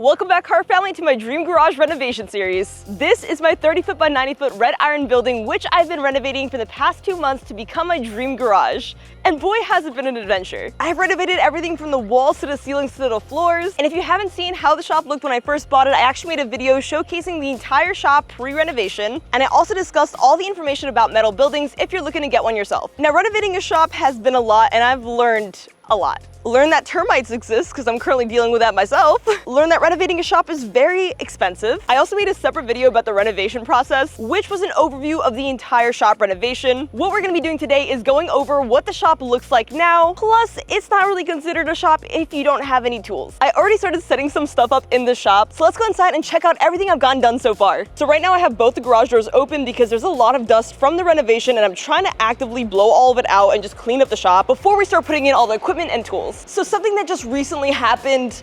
Welcome back, car family, to my Dream Garage Renovation series. This is my 30-foot by 90-foot red iron building, which I've been renovating for the past 2 months to become my dream garage. And boy, has it been an adventure. I've renovated everything from the walls to the ceilings to the floors. And if you haven't seen how the shop looked when I first bought it, I actually made a video showcasing the entire shop pre-renovation. And I also discussed all the information about metal buildings if you're looking to get one yourself. Now, renovating a shop has been a lot, and I've learned a lot. Learn that termites exist because I'm currently dealing with that myself. Learn that renovating a shop is very expensive. I also made a separate video about the renovation process, which was an overview of the entire shop renovation. What we're gonna be doing today is going over what the shop looks like now, plus it's not really considered a shop if you don't have any tools. I already started setting some stuff up in the shop, so let's go inside and check out everything I've gotten done so far. So right now I have both the garage doors open because there's a lot of dust from the renovation and I'm trying to actively blow all of it out and just clean up the shop before we start putting in all the equipment and tools. So something that just recently happened,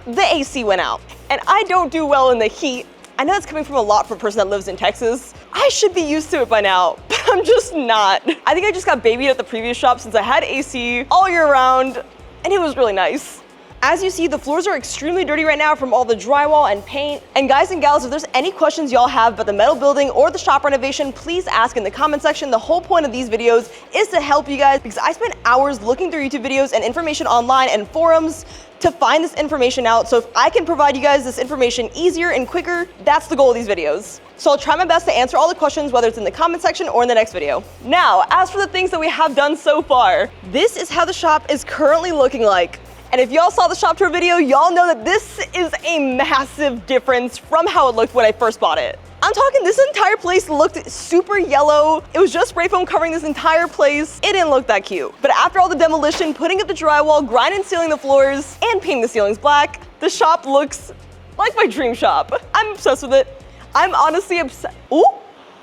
the AC went out. And I don't do well in the heat. I know that's coming from a lot for a person that lives in Texas. I should be used to it by now, but I'm just not. I think I just got babied at the previous shop since I had AC all year round, and it was really nice. As you see, the floors are extremely dirty right now from all the drywall and paint. And guys and gals, if there's any questions y'all have about the metal building or the shop renovation, please ask in the comment section. The whole point of these videos is to help you guys because I spent hours looking through YouTube videos and information online and forums to find this information out. So if I can provide you guys this information easier and quicker, that's the goal of these videos. So I'll try my best to answer all the questions, whether it's in the comment section or in the next video. Now, as for the things that we have done so far, this is how the shop is currently looking like. And if y'all saw the shop tour video, y'all know that this is a massive difference from how it looked when I first bought it. I'm talking, this entire place looked super yellow. It was just spray foam covering this entire place. It didn't look that cute. But after all the demolition, putting up the drywall, grinding and sealing the floors, and painting the ceilings black, the shop looks like my dream shop. I'm obsessed with it. I'm honestly obsessed. Ooh.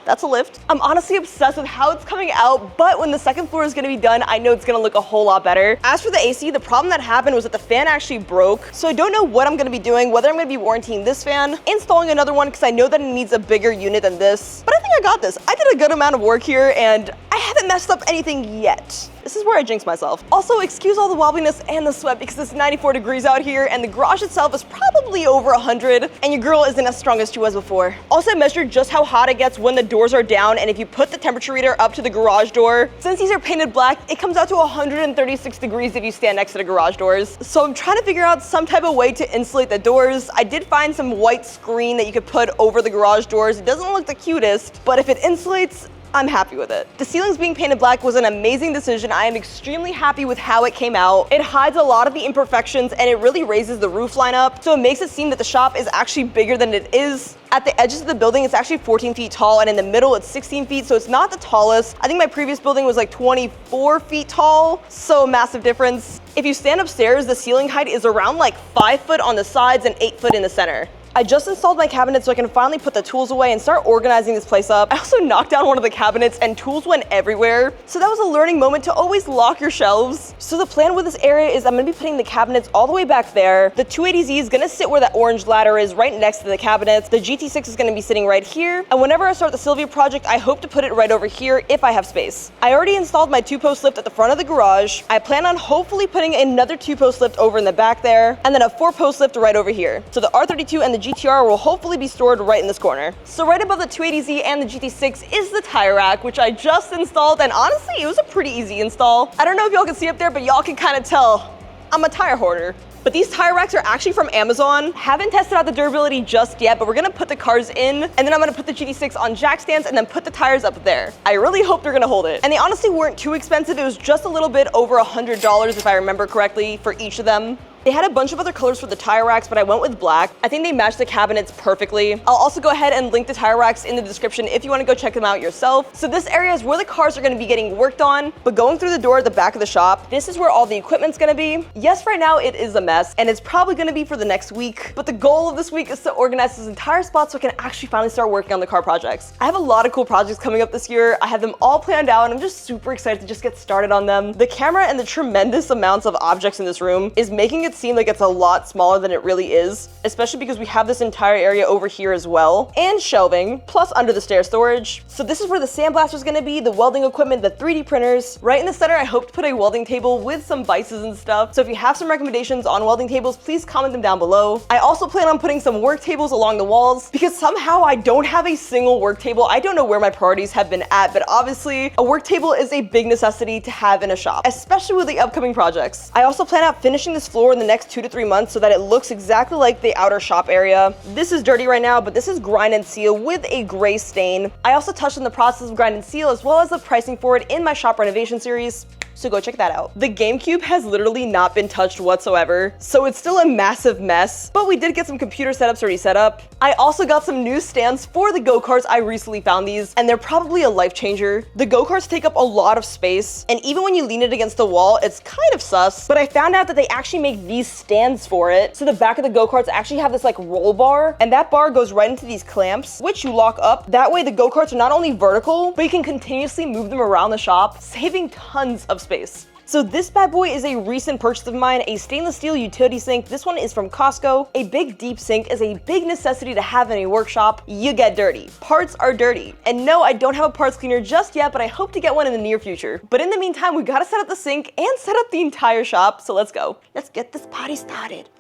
That's a lift. I'm honestly obsessed with how it's coming out, but when the second floor is gonna be done, I know it's gonna look a whole lot better. As for the AC, the problem that happened was that the fan actually broke, so I don't know what I'm gonna be doing, whether I'm gonna be warrantying this fan, installing another one, because I know that it needs a bigger unit than this, but I think I got this. I did a good amount of work here, and I haven't messed up anything yet. This is where I jinx myself. Also, excuse all the wobbliness and the sweat because it's 94 degrees out here and the garage itself is probably over 100 and your girl isn't as strong as she was before. Also, I measured just how hot it gets when the doors are down, and if you put the temperature reader up to the garage door, since these are painted black, it comes out to 136 degrees if you stand next to the garage doors. So I'm trying to figure out some type of way to insulate the doors. I did find some white screen that you could put over the garage doors. It doesn't look the cutest, but if it insulates, I'm happy with it. The ceilings being painted black was an amazing decision. I am extremely happy with how it came out. It hides a lot of the imperfections and it really raises the roof line up, so it makes it seem that the shop is actually bigger than it is. At the edges of the building, it's actually 14 feet tall, and in the middle, it's 16 feet, so it's not the tallest. I think my previous building was like 24 feet tall, so massive difference. If you stand upstairs, the ceiling height is around like 5 foot on the sides and 8 foot in the center. I just installed my cabinet so I can finally put the tools away and start organizing this place up. I also knocked down one of the cabinets and tools went everywhere. So that was a learning moment to always lock your shelves. So the plan with this area is I'm gonna be putting the cabinets all the way back there. The 280Z is gonna sit where that orange ladder is right next to the cabinets. The GT6 is gonna be sitting right here. And whenever I start the Sylvia project, I hope to put it right over here if I have space. I already installed my 2-post lift at the front of the garage. I plan on hopefully putting another 2-post lift over in the back there, and then a 4-post lift right over here. So the R32 and the GTR will hopefully be stored right in this corner. So right above the 280Z and the GT6 is the tire rack, which I just installed, and honestly, it was a pretty easy install. I don't know if y'all can see up there, but y'all can kind of tell I'm a tire hoarder. But these tire racks are actually from Amazon. Haven't tested out the durability just yet, but we're gonna put the cars in, and then I'm gonna put the GT6 on jack stands and then put the tires up there. I really hope they're gonna hold it. And they honestly weren't too expensive. It was just a little bit over $100 if I remember correctly for each of them. They had a bunch of other colors for the tire racks, but I went with black. I think they match the cabinets perfectly. I'll also go ahead and link the tire racks in the description if you want to go check them out yourself. So this area is where the cars are going to be getting worked on, but going through the door at the back of the shop, this is where all the equipment's going to be. Yes, right now it is a mess, and it's probably going to be for the next week, but the goal of this week is to organize this entire spot so I can actually finally start working on the car projects. I have a lot of cool projects coming up this year. I have them all planned out, and I'm just super excited to just get started on them. The camera and the tremendous amounts of objects in this room is making it it seem like it's a lot smaller than it really is, especially because we have this entire area over here as well, and shelving, plus under the stair storage. So this is where the sandblaster is gonna be, the welding equipment, the 3D printers. Right in the center, I hope to put a welding table with some vices and stuff. So if you have some recommendations on welding tables, please comment them down below. I also plan on putting some work tables along the walls because somehow I don't have a single work table. I don't know where my priorities have been at, but obviously a work table is a big necessity to have in a shop, especially with the upcoming projects. I also plan on finishing this floor in the next 2 to 3 months so that it looks exactly like the outer shop area. This is dirty right now, but this is grind and seal with a gray stain. I also touched on the process of grind and seal as well as the pricing for it in my shop renovation series, so go check that out. The GameCube has literally not been touched whatsoever, so it's still a massive mess, but we did get some computer setups already set up. I also got some new stands for the go-karts. I recently found these, and they're probably a life changer. The go-karts take up a lot of space, and even when you lean it against the wall, it's kind of sus, but I found out that they actually make these stands for it. So the back of the go-karts actually have this like roll bar, and that bar goes right into these clamps, which you lock up. That way the go-karts are not only vertical, but you can continuously move them around the shop, saving tons of space. So this bad boy is a recent purchase of mine, a stainless steel utility sink. This one is from Costco. A big deep sink is a big necessity to have in a workshop. You get dirty. Parts are dirty. And no, I don't have a parts cleaner just yet, but I hope to get one in the near future. But in the meantime, we gotta set up the sink and set up the entire shop, so let's go. Let's get this party started.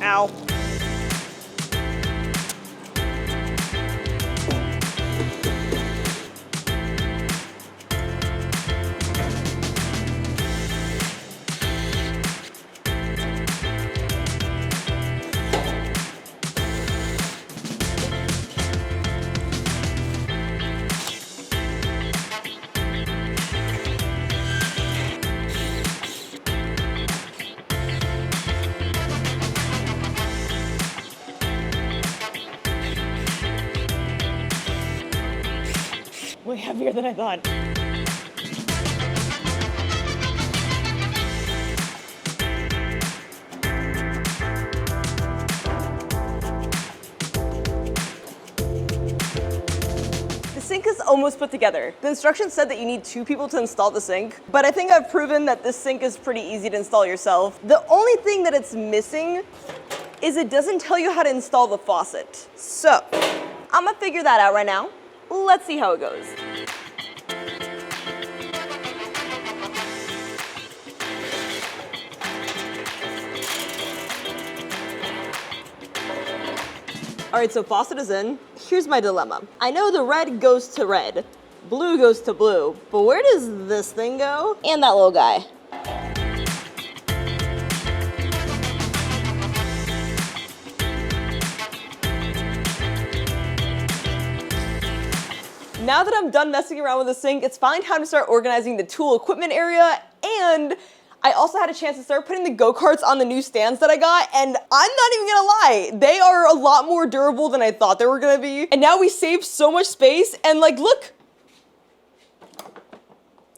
Ow. Way heavier than I thought. The sink is almost put together. The instructions said that you need 2 people to install the sink, but I think I've proven that this sink is pretty easy to install yourself. The only thing that it's missing is it doesn't tell you how to install the faucet. So, I'm gonna figure that out right now. Let's see how it goes. All right, so faucet is in. Here's my dilemma. I know the red goes to red, blue goes to blue, but where does this thing go? And that little guy. Now that I'm done messing around with the sink, it's finally time to start organizing the tool equipment area, and I also had a chance to start putting the go-karts on the new stands that I got, and I'm not even gonna lie, they are a lot more durable than I thought they were gonna be. And now we saved so much space, and like, look.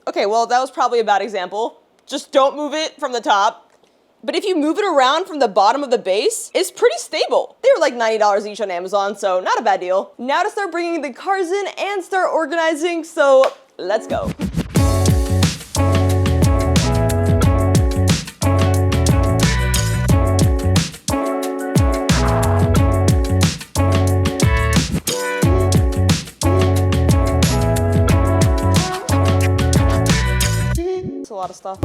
Okay, well, that was probably a bad example. Just don't move it from the top. But if you move it around from the bottom of the base, it's pretty stable. They were like $90 each on Amazon, so not a bad deal. Now to start bringing the cars in and start organizing, so let's go. It's a lot of stuff.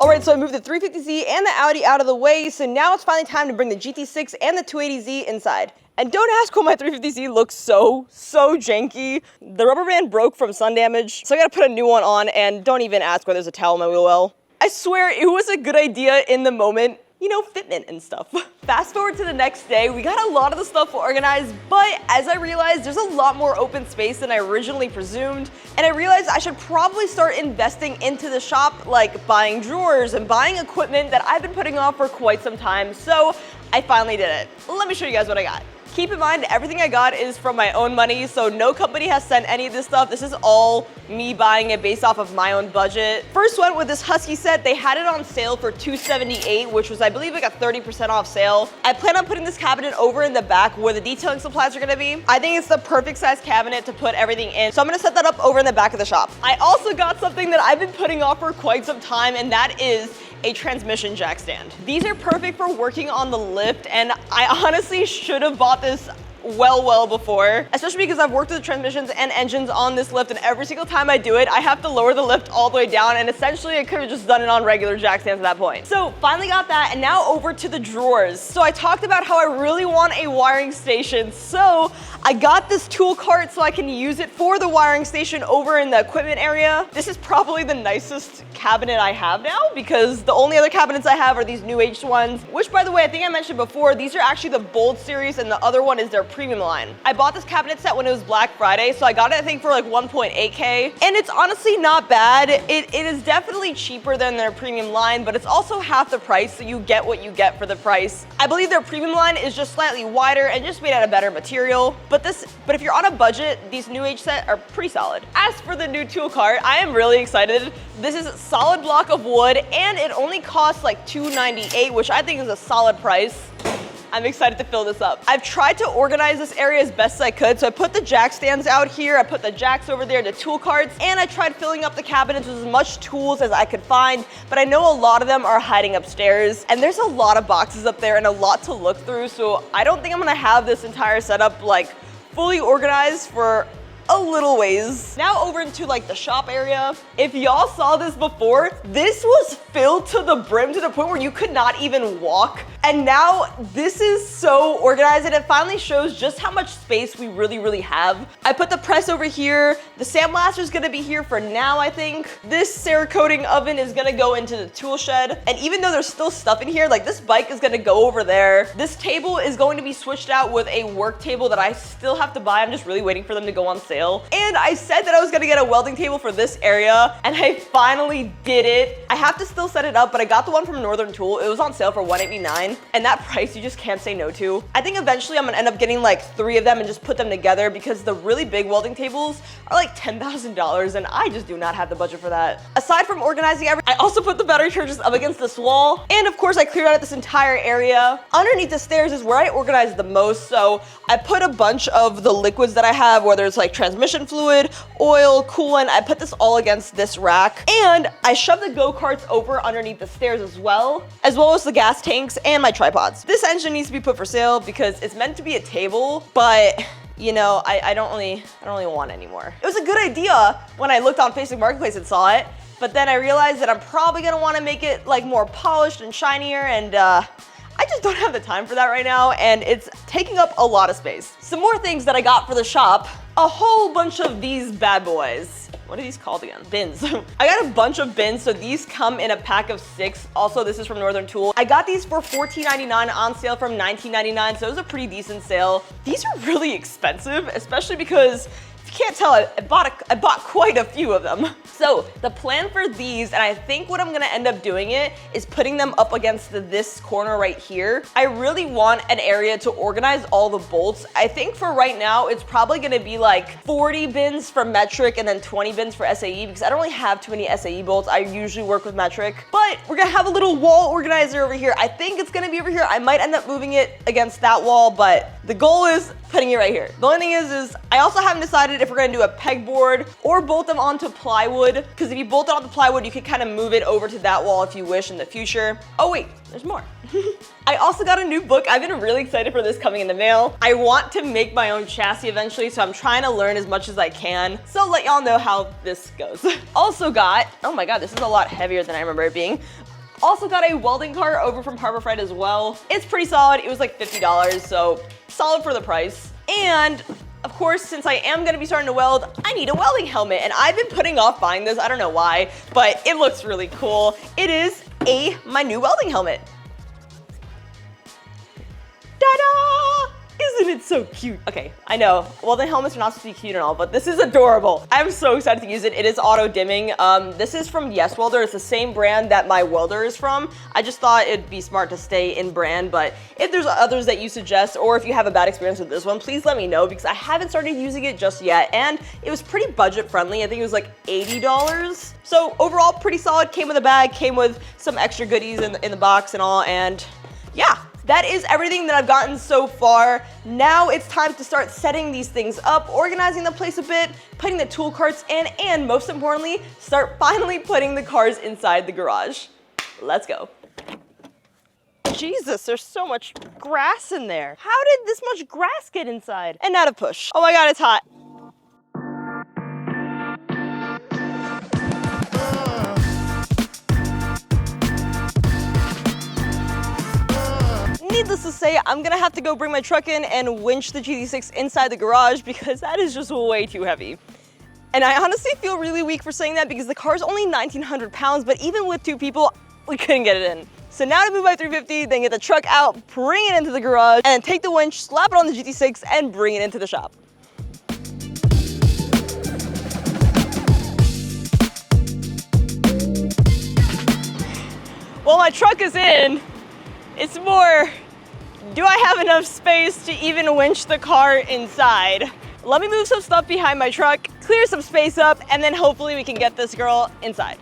Alright, so I moved the 350Z and the Audi out of the way, so now it's finally time to bring the GT6 and the 280Z inside. And don't ask why my 350Z looks so janky. The rubber band broke from sun damage, so I gotta put a new one on, and don't even ask why there's a towel in my wheel well. I swear it was a good idea in the moment. You know, fitment and stuff. Fast forward to the next day, we got a lot of the stuff organized, but as I realized, there's a lot more open space than I originally presumed, and I realized I should probably start investing into the shop, like buying drawers and buying equipment that I've been putting off for quite some time, so I finally did it. Let me show you guys what I got. Keep in mind, everything I got is from my own money, so no company has sent any of this stuff. This is all me buying it based off of my own budget. First went with this Husky set. They had it on sale for $278, which was, I believe, like a 30% off sale. I plan on putting this cabinet over in the back where the detailing supplies are gonna be. I think it's the perfect size cabinet to put everything in, so I'm gonna set that up over in the back of the shop. I also got something that I've been putting off for quite some time, and that is a transmission jack stand. These are perfect for working on the lift, and I honestly should have bought this well before, especially because I've worked with the transmissions and engines on this lift, and every single time I do it, I have to lower the lift all the way down, and essentially I could have just done it on regular jack stands at that point. So finally got that, and now over to the drawers. So I talked about how I really want a wiring station, so I got this tool cart so I can use it for the wiring station over in the equipment area. This is probably the nicest cabinet I have now, because the only other cabinets I have are these new age ones, which, by the way, I think I mentioned before, these are actually the Bold series, and the other one is their premium line. I bought this cabinet set when it was Black Friday, so I got it, I think, for like 1.8K, and it's honestly not bad. It is definitely cheaper than their premium line, but it's also half the price, so you get what you get for the price. I believe their premium line is just slightly wider and just made out of better material, but if you're on a budget, these new age set are pretty solid. As for the new tool cart, I am really excited. This is a solid block of wood, and it only costs like $298, which I think is a solid price. I'm excited to fill this up. I've tried to organize this area as best as I could, so I put the jack stands out here, I put the jacks over there, the tool carts, and I tried filling up the cabinets with as much tools as I could find, but I know a lot of them are hiding upstairs, and there's a lot of boxes up there and a lot to look through, so I don't think I'm gonna have this entire setup like fully organized for a little ways. Now over into like the shop area. If y'all saw this before, this was filled to the brim to the point where you could not even walk. And now this is so organized, and it finally shows just how much space we really have. I put the press over here. The sandblaster is gonna be here for now, I think. This Cerakoting oven is gonna go into the tool shed. And even though there's still stuff in here, like this bike is gonna go over there. This table is going to be switched out with a work table that I still have to buy. I'm just really waiting for them to go on sale. And I said that I was gonna get a welding table for this area, and I finally did it. I have to still set it up, but I got the one from Northern Tool. It was on sale for $189, and that price you just can't say no to. I think eventually I'm gonna end up getting like 3 of them and just put them together, because the really big welding tables are like $10,000, and I just do not have the budget for that. Aside from organizing everything, I also put the battery chargers up against this wall, and of course I cleared out this entire area. Underneath the stairs is where I organize the most, so I put a bunch of the liquids that I have, whether it's like transmission fluid, oil, coolant. I put this all against this rack, and I shoved the go-karts over underneath the stairs as well as the gas tanks and my tripods. This engine needs to be put for sale because it's meant to be a table, but you know, I don't really want it anymore. It was a good idea when I looked on Facebook Marketplace and saw it, but then I realized that I'm probably gonna want to make it like more polished and shinier, and I just don't have the time for that right now, and it's taking up a lot of space. Some more things that I got for the shop. A whole bunch of these bad boys. What are these called again? Bins. I got a bunch of bins, so these come in a pack of 6. Also, this is from Northern Tool. I got these for $14.99 on sale from $19.99, so it was a pretty decent sale. These are really expensive, especially because if you can't tell, I bought quite a few of them. So the plan for these, and I think what I'm gonna end up doing is putting them up against this corner right here. I really want an area to organize all the bolts. I think for right now, it's probably gonna be like 40 bins for metric and then 20 bins for SAE, because I don't really have too many SAE bolts. I usually work with metric, but we're gonna have a little wall organizer over here. I think it's gonna be over here. I might end up moving it against that wall, but the goal is putting it right here. The only thing is I also haven't decided if we're gonna do a pegboard or bolt them onto plywood, because if you bolt it onto plywood, you can kind of move it over to that wall if you wish in the future. Oh wait, there's more. I also got a new book. I've been really excited for this coming in the mail. I want to make my own chassis eventually, so I'm trying to learn as much as I can. So I'll let y'all know how this goes. Also got, oh my God, this is a lot heavier than I remember it being. Also got a welding cart over from Harbor Freight as well. It's pretty solid. It was like $50, so solid for the price. And of course, since I am gonna be starting to weld, I need a welding helmet, and I've been putting off buying this. I don't know why, but it looks really cool. It is my new welding helmet. Ta-da! Isn't it so cute? Okay, I know. Well, the helmets are not supposed to be cute and all, but this is adorable. I'm so excited to use it. It is auto dimming. This is from Yes Welder. It's the same brand that my welder is from. I just thought it'd be smart to stay in brand, but if there's others that you suggest, or if you have a bad experience with this one, please let me know, because I haven't started using it just yet, and it was pretty budget friendly. I think it was like $80. So overall, pretty solid. Came with a bag, came with some extra goodies in the box and all, and yeah. That is everything that I've gotten so far. Now it's time to start setting these things up, organizing the place a bit, putting the tool carts in, and most importantly, start finally putting the cars inside the garage. Let's go. Jesus, there's so much grass in there. How did this much grass get inside? And now to push. Oh my God, it's hot. Needless to say, I'm gonna have to go bring my truck in and winch the GT6 inside the garage, because that is just way too heavy. And I honestly feel really weak for saying that, because the car's only 1,900 pounds, but even with 2 people, we couldn't get it in. So now to move my 350, then get the truck out, bring it into the garage, and take the winch, slap it on the GT6, and bring it into the shop. While my truck is in, it's more, do I have enough space to even winch the car inside? Let me move some stuff behind my truck, clear some space up, and then hopefully we can get this girl inside.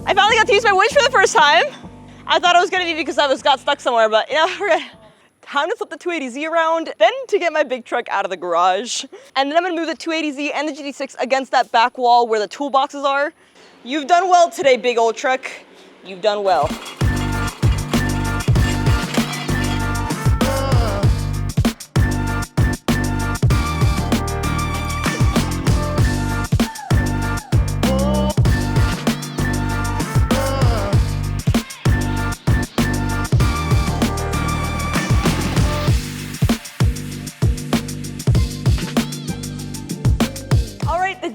I finally got to use my winch for the first time. I thought it was gonna be because I got stuck somewhere, but you know, time to flip the 280Z around, then to get my big truck out of the garage. And then I'm gonna move the 280Z and the GT6 against that back wall where the toolboxes are. You've done well today, big old truck. You've done well.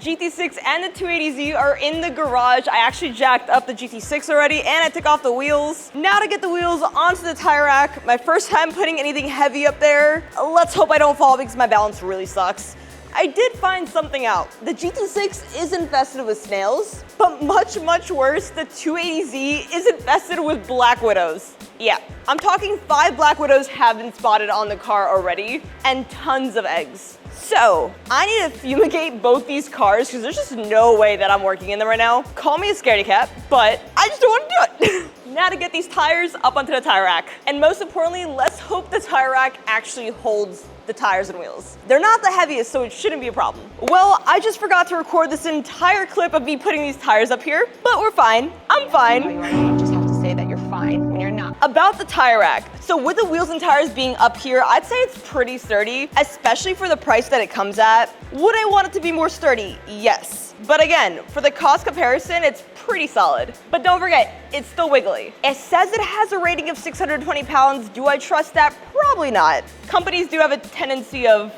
GT6 and the 280Z are in the garage. I actually jacked up the GT6 already, and I took off the wheels. Now to get the wheels onto the tire rack. My first time putting anything heavy up there. Let's hope I don't fall, because my balance really sucks. I did find something out. The GT6 is infested with snails, but much, much worse, the 280Z is infested with black widows. Yeah, I'm talking 5 black widows have been spotted on the car already, and tons of eggs. So, I need to fumigate both these cars, because there's just no way that I'm working in them right now. Call me a scaredy cat, but I just don't want to do it. Now to get these tires up onto the tire rack. And most importantly, let's hope the tire rack actually holds the tires and wheels. They're not the heaviest, so it shouldn't be a problem. Well, I just forgot to record this entire clip of me putting these tires up here, but we're fine. I'm fine. No, you are. You just have to say that you're fine when you're not. About the tire rack. So with the wheels and tires being up here, I'd say it's pretty sturdy, especially for the price that it comes at. Would I want it to be more sturdy? Yes. But again, for the cost comparison, it's pretty solid. But don't forget, it's still wiggly. It says it has a rating of 620 pounds. Do I trust that? Probably not. Companies do have a tendency of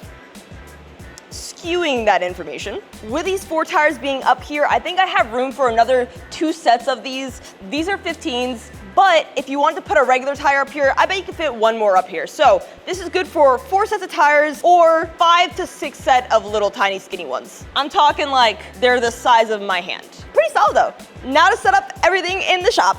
skewing that information. With these 4 tires being up here, I think I have room for another 2 sets of these. These are 15s. But if you want to put a regular tire up here, I bet you could fit 1 more up here. So this is good for 4 sets of tires or 5 to 6 set of little tiny skinny ones. I'm talking like they're the size of my hand. Pretty solid though. Now to set up everything in the shop.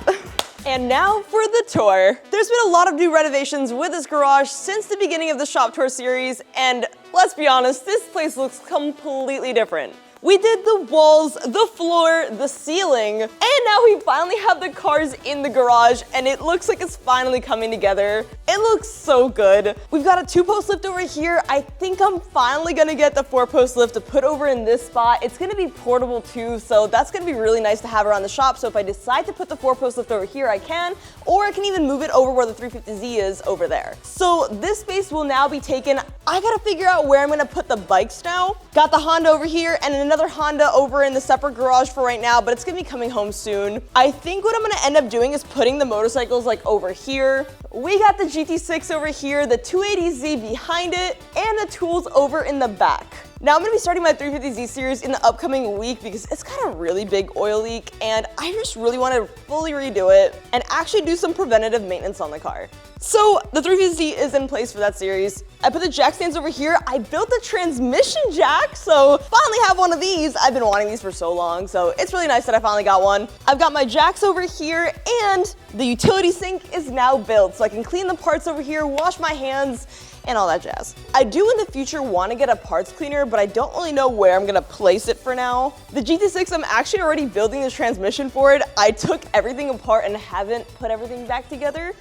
And now for the tour. There's been a lot of new renovations with this garage since the beginning of the shop tour series, and let's be honest, this place looks completely different. We did the walls, the floor, the ceiling, and now we finally have the cars in the garage, and it looks like it's finally coming together. It looks so good. We've got a 2-post lift over here. I think I'm finally gonna get the 4-post lift to put over in this spot. It's gonna be portable too, so that's gonna be really nice to have around the shop. So if I decide to put the 4-post lift over here, I can, or I can even move it over where the 350Z is over there. So this space will now be taken. I gotta figure out where I'm gonna put the bikes now. Got the Honda over here and another Honda over in the separate garage for right now, but it's gonna be coming home soon. I think what I'm gonna end up doing is putting the motorcycles like over here, We got the GT6 over here, the 280Z behind it, and the tools over in the back. Now I'm gonna be starting my 350Z series in the upcoming week because it's got a really big oil leak and I just really wanna fully redo it and actually do some preventative maintenance on the car. So the 350Z is in place for that series. I put the jack stands over here. I built the transmission jack, so finally have one of these. I've been wanting these for so long, so it's really nice that I finally got one. I've got my jacks over here and the utility sink is now built, so I can clean the parts over here, wash my hands, and all that jazz. I do in the future want to get a parts cleaner, but I don't really know where I'm gonna place it for now. The GT6, I'm actually already building the transmission for it. I took everything apart and haven't put everything back together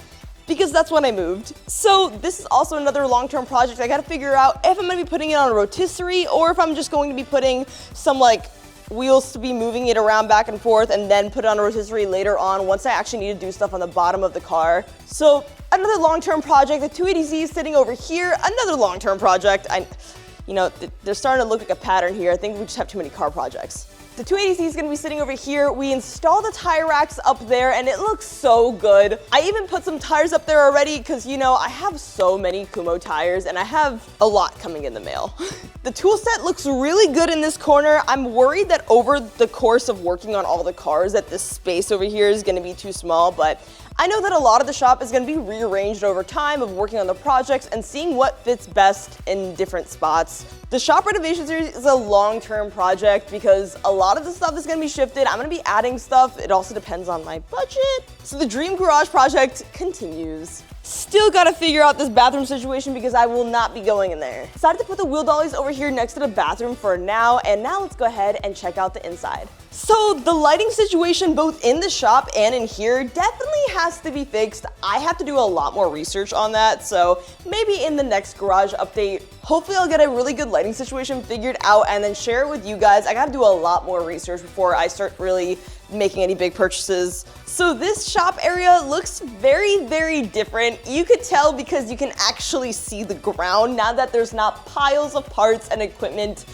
because that's when I moved. So this is also another long-term project. I gotta figure out if I'm gonna be putting it on a rotisserie or if I'm just going to be putting some like wheels to be moving it around back and forth and then put it on a rotisserie later on once I actually need to do stuff on the bottom of the car. So another long-term project. The 280Z is sitting over here. Another long-term project. They're starting to look like a pattern here. I think we just have too many car projects. The 280Z is gonna be sitting over here. We installed the tire racks up there and it looks so good. I even put some tires up there already because I have so many Kumo tires and I have a lot coming in the mail. The tool set looks really good in this corner. I'm worried that over the course of working on all the cars that this space over here is gonna be too small, but I know that a lot of the shop is gonna be rearranged over time of working on the projects and seeing what fits best in different spots. The shop renovation series is a long-term project because a lot of the stuff is gonna be shifted. I'm gonna be adding stuff. It also depends on my budget. So the Dream Garage project continues. Still gotta figure out this bathroom situation because I will not be going in there. Decided to put the wheel dollies over here next to the bathroom for now, and now let's go ahead and check out the inside. So the lighting situation both in the shop and in here definitely has to be fixed. I have to do a lot more research on that, so maybe in the next garage update, hopefully I'll get a really good lighting situation figured out and then share it with you guys. I gotta do a lot more research before I start really making any big purchases. So this shop area looks very, very different. You could tell because you can actually see the ground now that there's not piles of parts and equipment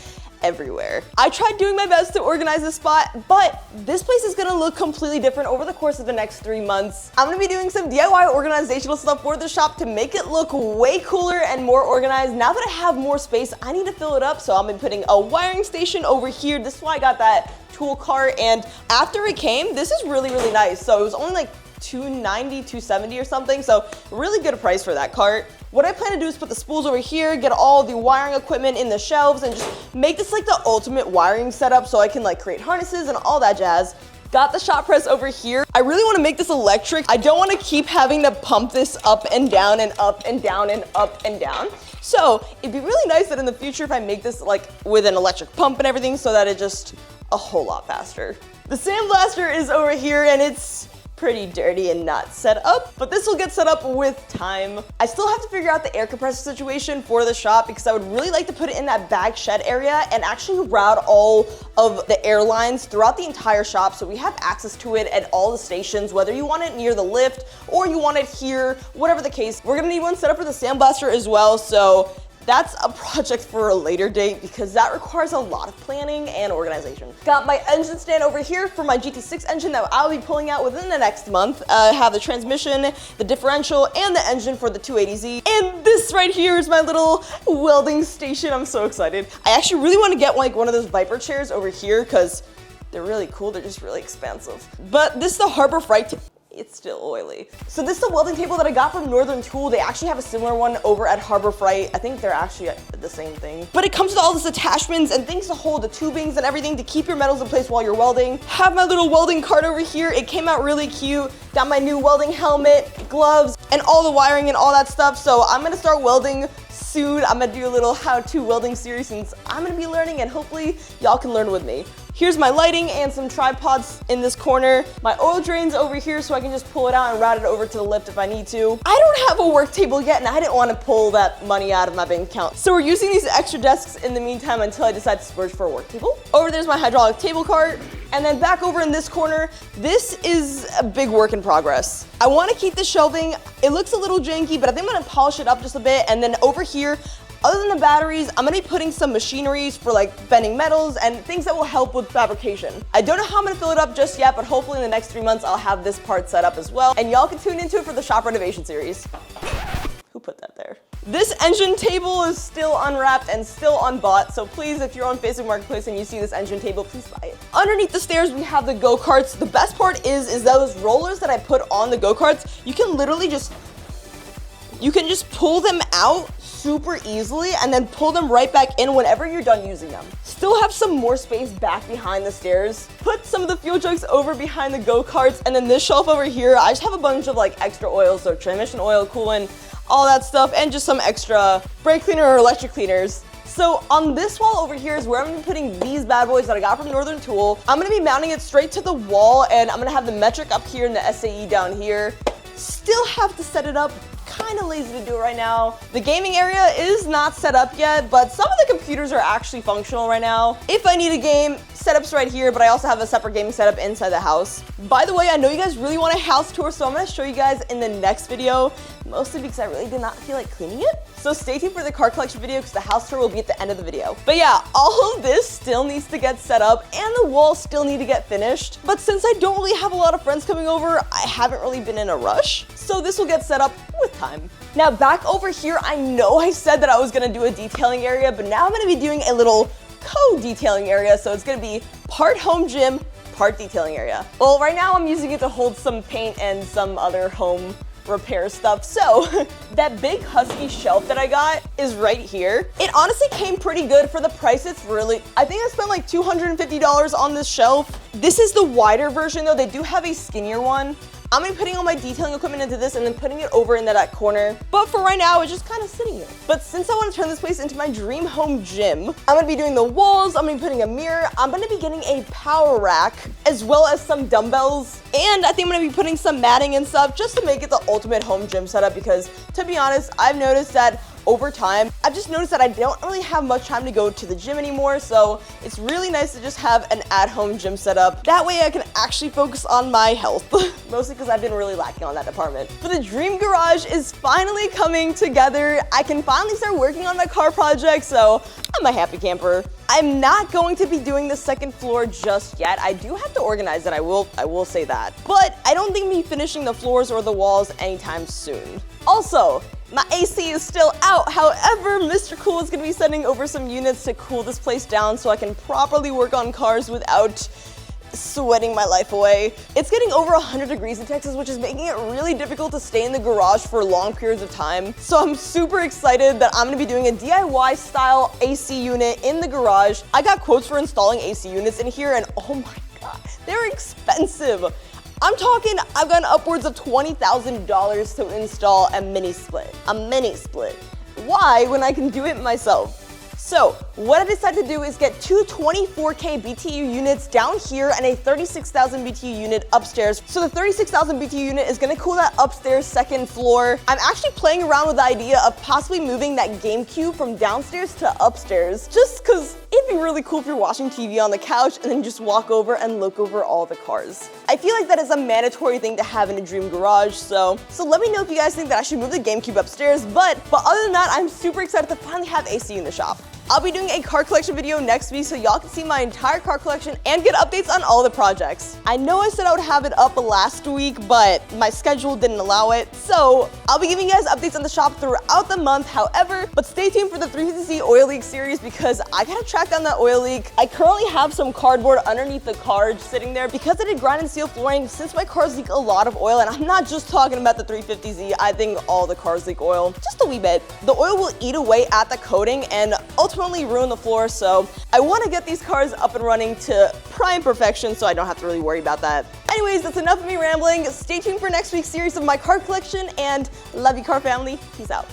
everywhere. I tried doing my best to organize this spot, but this place is gonna look completely different over the course of the next 3 months. I'm gonna be doing some DIY organizational stuff for the shop to make it look way cooler and more organized. Now that I have more space, I need to fill it up, so I'm gonna be putting a wiring station over here. This is why I got that tool cart, and after it came, this is really, really nice. So it was only like $290, $270 or something, so really good price for that cart. What I plan to do is put the spools over here, get all the wiring equipment in the shelves, and just make this like the ultimate wiring setup so I can like create harnesses and all that jazz. Got the shop press over here. I really want to make this electric. I don't want to keep having to pump this up and down and up and down and up and down. So it'd be really nice that in the future if I make this like with an electric pump and everything so that it just a whole lot faster. The sandblaster is over here and it's pretty dirty and not set up, but this will get set up with time. I still have to figure out the air compressor situation for the shop because I would really like to put it in that bag shed area and actually route all of the air lines throughout the entire shop so we have access to it at all the stations, whether you want it near the lift or you want it here, whatever the case. We're gonna need one set up for the sandblaster as well, so that's a project for a later date because that requires a lot of planning and organization. Got my engine stand over here for my GT6 engine that I'll be pulling out within the next month. Have the transmission, the differential, and the engine for the 280Z. And this right here is my little welding station. I'm so excited. I actually really want to get like one of those Viper chairs over here because they're really cool. They're just really expensive. But this is the Harbor Freight. It's still oily. So this is the welding table that I got from Northern Tool. They actually have a similar one over at Harbor Freight. I think they're actually the same thing. But it comes with all these attachments and things to hold the tubings and everything to keep your metals in place while you're welding. Have my little welding cart over here. It came out really cute. Got my new welding helmet, gloves, and all the wiring and all that stuff. So I'm gonna start welding soon. I'm gonna do a little how-to welding series since I'm gonna be learning and hopefully y'all can learn with me. Here's my lighting and some tripods in this corner. My oil drain's over here so I can just pull it out and route it over to the lift if I need to. I don't have a work table yet and I didn't want to pull that money out of my bank account. So we're using these extra desks in the meantime until I decide to splurge for a work table. Over there's my hydraulic table cart. And then back over in this corner, this is a big work in progress. I want to keep the shelving. It looks a little janky, but I think I'm going to polish it up just a bit. And then over here, Other than the batteries, I'm gonna be putting some machineries for like bending metals and things that will help with fabrication. I don't know how I'm gonna fill it up just yet, but hopefully in the next 3 months, I'll have this part set up as well. And y'all can tune into it for the Shop Renovation series. Who put that there? This engine table is still unwrapped and still unbought, so please, if you're on Facebook Marketplace and you see this engine table, please buy it. Underneath the stairs, we have the go-karts. The best part is those rollers that I put on the go-karts, you can literally just pull them out super easily and then pull them right back in whenever you're done using them. Still have some more space back behind the stairs. Put some of the fuel jugs over behind the go-karts, and then this shelf over here, I just have a bunch of like extra oils, so transmission oil, coolant, all that stuff, and just some extra brake cleaner or electric cleaners. So on this wall over here is where I'm gonna be putting these bad boys that I got from Northern Tool. I'm gonna be mounting it straight to the wall, and I'm gonna have the metric up here and the SAE down here. Still have to set it up. Kind of lazy to do it right now. The gaming area is not set up yet, but some of the computers are actually functional right now. If I need a game, setup's right here, but I also have a separate gaming setup inside the house. By the way, I know you guys really want a house tour, so I'm gonna show you guys in the next video, mostly because I really did not feel like cleaning it. So stay tuned for the car collection video because the house tour will be at the end of the video. But yeah, all of this still needs to get set up and the walls still need to get finished. But since I don't really have a lot of friends coming over, I haven't really been in a rush. So this will get set up with time. Now back over here, I know I said that I was gonna do a detailing area, but now I'm gonna be doing a little co-detailing area. So it's gonna be part home gym, part detailing area. Well, right now I'm using it to hold some paint and some other home repair stuff. So that big Husky shelf that I got is right here. It honestly came pretty good for the price. It's really, I think I spent like $250 on this shelf. This is the wider version though. They do have a skinnier one. I'm gonna be putting all my detailing equipment into this and then putting it over into that corner. But for right now, it's just kind of sitting there. But since I want to turn this place into my dream home gym, I'm gonna be doing the walls, I'm gonna be putting a mirror, I'm gonna be getting a power rack, as well as some dumbbells. And I think I'm gonna be putting some matting and stuff just to make it the ultimate home gym setup because, to be honest, I've noticed that over time, I've just noticed that I don't really have much time to go to the gym anymore, so it's really nice to just have an at-home gym setup. That way I can actually focus on my health, mostly because I've been really lacking on that department. But the dream garage is finally coming together. I can finally start working on my car project, so I'm a happy camper. I'm not going to be doing the second floor just yet. I do have to organize it, I will say that. But I don't think me finishing the floors or the walls anytime soon. Also, my AC is still out. However, Mr. Cool is gonna be sending over some units to cool this place down so I can properly work on cars without sweating my life away. It's getting over 100 degrees in Texas, which is making it really difficult to stay in the garage for long periods of time. So I'm super excited that I'm gonna be doing a DIY style AC unit in the garage. I got quotes for installing AC units in here and oh my God, they're expensive. I'm talking, I've gotten upwards of $20,000 to install a mini split. A mini split. Why when I can do it myself? So what I decided to do is get two 24K BTU units down here and a 36,000 BTU unit upstairs. So the 36,000 BTU unit is gonna cool that upstairs second floor. I'm actually playing around with the idea of possibly moving that GameCube from downstairs to upstairs, just cause it'd be really cool if you're watching TV on the couch and then just walk over and look over all the cars. I feel like that is a mandatory thing to have in a dream garage, so let me know if you guys think that I should move the GameCube upstairs, but other than that, I'm super excited to finally have AC in the shop. I'll be doing a car collection video next week so y'all can see my entire car collection and get updates on all the projects. I know I said I would have it up last week, but my schedule didn't allow it. So I'll be giving you guys updates on the shop throughout the month, however, but stay tuned for the 350Z oil leak series because I gotta track down that oil leak. I currently have some cardboard underneath the car just sitting there because I did grind and seal flooring since my cars leak a lot of oil, and I'm not just talking about the 350Z, I think all the cars leak oil, just a wee bit. The oil will eat away at the coating and ultimately ruin the floor, so I want to get these cars up and running to prime perfection so I don't have to really worry about that. Anyways, that's enough of me rambling. Stay tuned for next week's series of my car collection and love you car family. Peace out.